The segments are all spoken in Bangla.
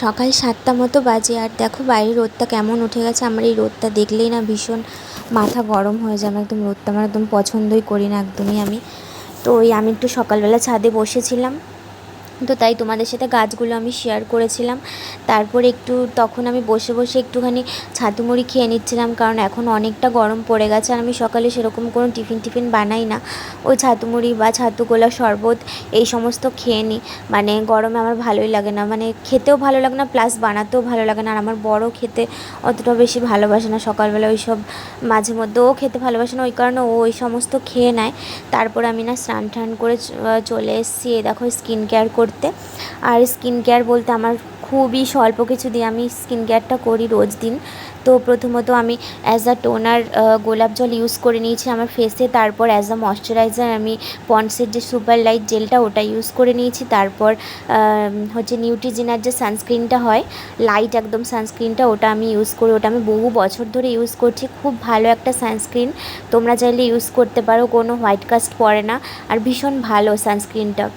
সকাল ৭টা মতো বাজে আর দেখো বাইরে রোদটা কেমন উঠে গেছে। আমার এই রোদটা দেখলেই না ভীষণ মাথা গরম হয়ে যায়। আমার একদম রোদটা আমার একদম পছন্দই করি না একদমই আমি। তো আমি একটু সকালবেলা ছাদে বসেছিলাম, তো তাই তোমাদের সাথে গাছগুলো আমি শেয়ার করেছিলাম। তারপর একটু তখন আমি বসে বসে একটুখানি ছাতু মুড়ি খেয়ে নিচ্ছিলাম, কারণ এখন অনেকটা গরম পড়ে গেছে আর আমি সকালে সেরকম কোনো টিফিন বানাই না। ওই ছাতু মুড়ি বা ছাতু গোলা শরবত এই সমস্ত খেয়ে নিই। মানে গরমে আমার ভালোই লাগে না, মানে খেতেও ভালো লাগে না, প্লাস বানাতেও ভালো লাগে না। আর আমার বড় খেতে অতটা বেশি ভালোবাসে না, সকালবেলা ওই সব মাঝে মধ্যে ও খেতে ভালোবাসে না, ওই কারণে ও ওই সমস্ত খেয়ে নেয়। তারপর আমি না স্নান টান করে চলে এসেছি দেখো স্কিন কেয়ার করতে। আর স্কিন কেয়ার বলতে আমার খুবই স্বল্প কিছু দিয়ে আমি স্কিন কেয়ারটা করি রোজ দিন। তো প্রথমত আমি অ্যাজ আ টোনার গোলাপ জল ইউজ করে নিয়েছি আমার ফেসে। তারপর অ্যাজ আ ময়শ্চারাইজার আমি পন্ডসের যে সুপার লাইট জেলটা ওটা ইউজ করে নিয়েছি। তারপর হচ্ছে নিউট্রিজিনার যে সানস্ক্রিনটা হয়, লাইট একদম সানস্ক্রিনটা, ওটা আমি ইউজ করি। ওটা আমি বহু বছর ধরে ইউজ করছি, খুব ভালো একটা সানস্ক্রিন, তোমরা চাইলে ইউজ করতে পারো, কোনো হোয়াইট কাস্ট পড়ে না আর ভীষণ ভালো সানস্ক্রিনটা।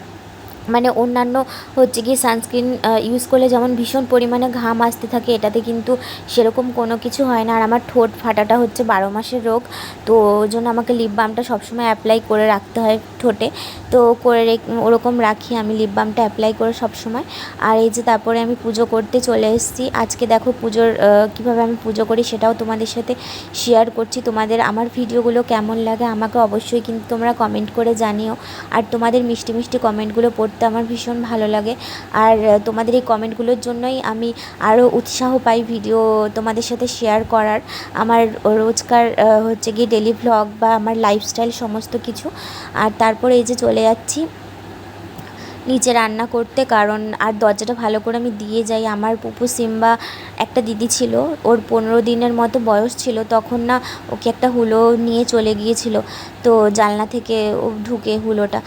মানে অন্যান্য হচ্ছে গিয়ে সানস্ক্রিন ইউজ করলে যেমন ভীষণ পরিমাণে ঘাম আসতে থাকে, এটাতে কিন্তু সেরকম কোনো কিছু হয় না। আর আমার ঠোঁট ফাটাটা হচ্ছে 12 মাসের রোগ, তো ওই জন্য আমাকে লিপ বামটা সবসময় অ্যাপ্লাই করে রাখতে হয় ঠোঁটে। তো ওরকম রাখি আমি লিপ বামটা অ্যাপ্লাই করে সবসময়। আর এই যে তারপরে আমি পুজো করতে চলে এসেছি। আজকে দেখো পুজোর কীভাবে আমি পুজো করি সেটাও তোমাদের সাথে শেয়ার করছি। তোমাদের আমার ভিডিওগুলো কেমন লাগে আমাকে অবশ্যই কিন্তু তোমরা কমেন্ট করে জানিও। আর তোমাদের মিষ্টি মিষ্টি কমেন্টগুলো পড়তে আমার ভীষণ ভালো লাগে। আর তোমাদের এই কমেন্টগুলোর জন্যই আমি আরও উৎসাহ পাই ভিডিও তোমাদের সাথে শেয়ার করার। আমার রোজকার হচ্ছে গিয়ে ডেলি ভ্লগ বা আমার লাইফস্টাইল সমস্ত কিছু। আর তারপরে এই যে চলে যাচ্ছি নিচে রান্না করতে, কারণ আর দরজাটা ভালো করে আমি দিয়ে যাই। আমার পুপু সিম্বা একটা দিদি ছিল, ওর 15 দিনের মতো বয়স ছিল, তখন না ওকে একটা হুলো নিয়ে চলে গিয়েছিল। তো জানলা থেকে ও ঢুকে হুলোটা,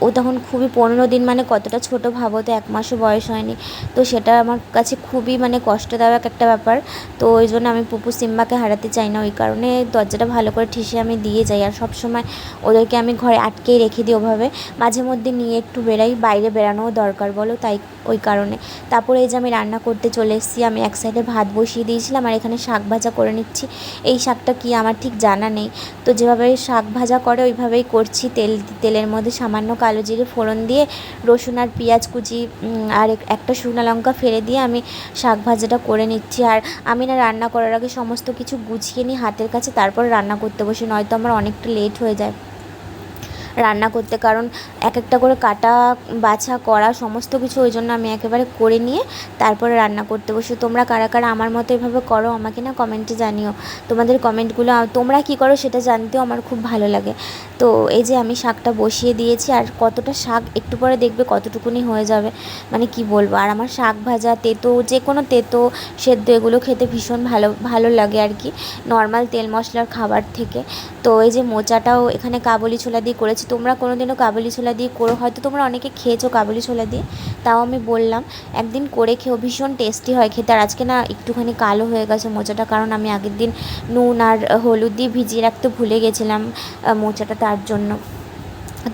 ও তখন খুবই 15 দিন মানে কতটা ছোট ভাবো, তো 1 মাসও বয়স হয়নি। তো সেটা আমার কাছে খুবই মানে কষ্টদায়ক একটা ব্যাপার। তো ওই জন্য আমি পুপু সিম্বাকে হারাতে চাই না, ওই কারণে দরজাটা ভালো করে ঠেসে আমি দিয়ে যাই। আর সব সময় ওদেরকে আমি ঘরে আটকেই রেখে দিই ওভাবে, মাঝে মধ্যে নিয়ে একটু বেরাই, বাইরে বেরানোও দরকার বলো, তাই ওই কারণে। তারপরে এই যে আমি রান্না করতে চলে এসেছি। আমি এক সাইডে ভাত বসিয়ে দিয়েছিলাম আর এখানে শাক ভাজা করে নিচ্ছি। এই শাকটা কি আমার ঠিক জানা নেই, তো যেভাবে শাক ভাজা করে ওইভাবেই করছি। তেলের মধ্যে সামান্য কালো জিরে ফোড়ন দিয়ে রসুন আর পেঁয়াজ কুচি আর একটা শুকনো লঙ্কা ফেলে দিয়ে আমি শাক ভাজাটা করে নিচ্ছি। আর আমি না রান্না করার আগে সমস্ত কিছু গুছিয়ে নিই হাতের কাছে, তারপর রান্না করতে বসি, নয়তো আমার অনেকটা লেট হয়ে যায় রান্না করতে, কারণ এক একটা করে কাটা বাছা করা সমস্ত কিছু, ওই জন্য আমি একেবারে করে নিয়ে তারপরে রান্না করতে বসি। তোমরা কারা কারা আমার মতো এভাবে করো আমাকে না কমেন্টে জানিও। তোমাদের কমেন্টগুলো তোমরা কী করো সেটা জানতেও আমার খুব ভালো লাগে। তো এই যে আমি শাকটা বসিয়ে দিয়েছি, আর কতটা শাক একটু পরে দেখবে কতটুকুনি হয়ে যাবে, মানে কি বলবো। আর আমার শাক ভাজা, তেতো, যে কোনো তেতো সেদ্ধ এগুলো খেতে ভীষণ ভালো ভালো লাগে আর কি, নর্মাল তেল মশলার খাবার থেকে। তো এই যে মোচাটাও এখানে কাবুলি ছোলা দিয়ে করেছি। তোমরা কোনো দিনও কাবুলি ছোলা দিয়ে করো, হয়তো তোমরা অনেকে খেয়েছো কাবুলি ছোলা দিয়ে, তাও আমি বললাম একদিন করে খেও, ভীষণ টেস্টি হয় খেতে। আর আজকে না একটুখানি কালো হয়ে গেছে মোচাটা, কারণ আমি আগের দিন নুন আর হলুদ দিয়ে ভিজিয়ে রাখতে ভুলে গেছিলাম মোচাটা, তার জন্য।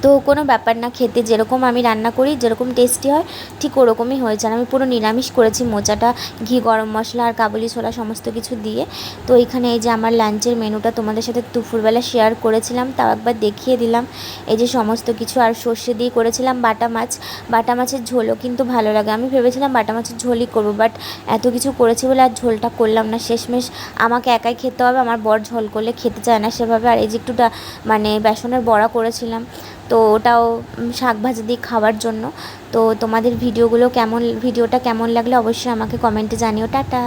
তো কোনো ব্যাপার না, খেতে যেরকম আমি রান্না করি যেরকম টেস্টি হয় ঠিক ওরকমই হয়েছে। আর আমি পুরো নিরামিষ করেছি মোচাটা, ঘি, গরম মশলা আর কাবুলি ছোলা সমস্ত কিছু দিয়ে। তো এখানে এই যে আমার লাঞ্চের মেনুটা তোমাদের সাথে দুপুরবেলা শেয়ার করেছিলাম, তাও একবার দেখিয়ে দিলাম। এই যে সমস্ত কিছু, আর সর্ষে দিয়ে করেছিলাম বাটা মাছ। বাটা মাছের ঝোলও কিন্তু ভালো লাগে, আমি ভেবেছিলাম বাটা মাছের ঝোলই করবো, বাট এত কিছু করেছি বলে আর ঝোলটা করলাম না। শেষমেশ আমাকে একাই খেতে হবে, আমার বর ঝোল করলে খেতে চায় না সেভাবে। আর এই যে একটুটা মানে বেসনের বড়া করেছিলাম, তো ওটাও শাক ভাজা দিয়ে খাওয়ার জন্য। তো তোমাদের ভিডিওটা কেমন লাগলে অবশ্যই আমাকে কমেন্টে জানিও। টাটা।